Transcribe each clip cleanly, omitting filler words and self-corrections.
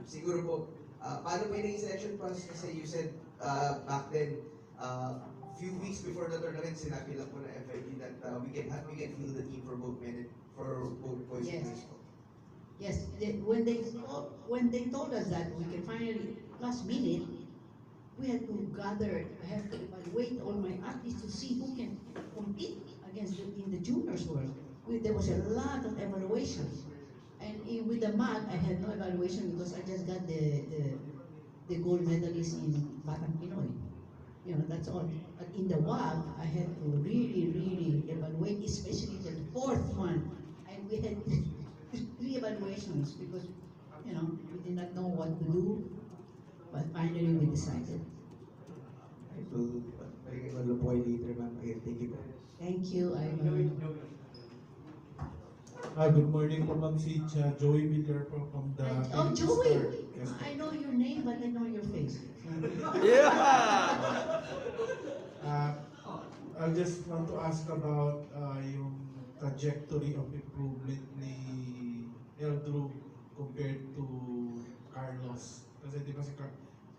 Siguro po, paano po yung naging selection process? Kasi you said back then, few weeks before the tournament, sinabi lang po na FIP that we can feel the team for both men and for both boys and Yes. girls po. Yes, when they told us that we can finally, last minute, we had to gather, I have to evaluate all my athletes to see who can compete against in the juniors world. There was a lot of evaluations. And with the MAG, I had no evaluation because I just got the gold medalist in Batang Pinoy. You know, that's all. But in the WAG, I had to really evaluate, especially the fourth one. And we had three evaluations because, you know, we did not know what to do. But finally, we decided. I will bring it on point later, ma'am. Okay, thank you po. Thank you, Ivan. Good morning po, Ma'am si Joey Miller po from the Oh, Philippine Joey! Star. Yes, po. I know your name, but I know your face. I just want to ask about yung trajectory of improvement ni Eldrew compared to Carlos. Kasi di ba si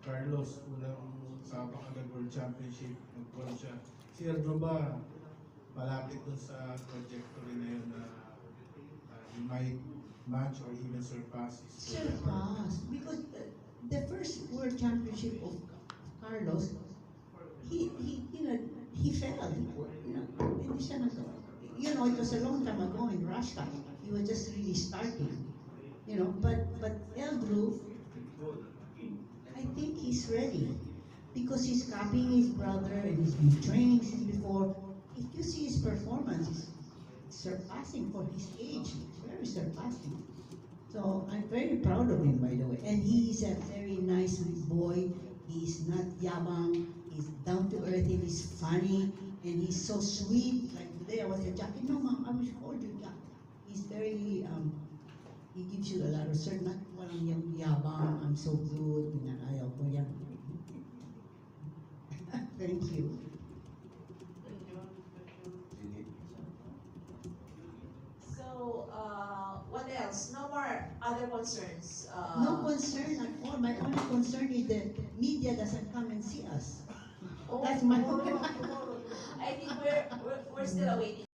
Carlos, unang sa Bacolod World Championship, nag-gold siya. Si Eldrew ba, malapit dun sa trajectory na yun na he might match or even surpass his Surpass. Because the first World Championship of Carlos, he fell. Hindi siya you know, it was a long time ago in Russia. He was just really starting. You know, but Eldrew, I think he's ready because he's copying his brother and he's been training since before. If you see his performance, it's surpassing for his age. It's very surpassing. So I'm very proud of him, by the way. And he's a very nice boy. He's not yabang. He's down to earth. He's funny and he's so sweet. Like today, I was at Jackie. No, mom, I wish hold you, Jack. He's very he gives you a lot of cert. Not walang yung yabang. I'm so good. Ayaw ko yan. Thank you. So, what else? No more other concerns? No concern at all. My only concern is that media doesn't come and see us. Oh, That's my I think we're still awaiting.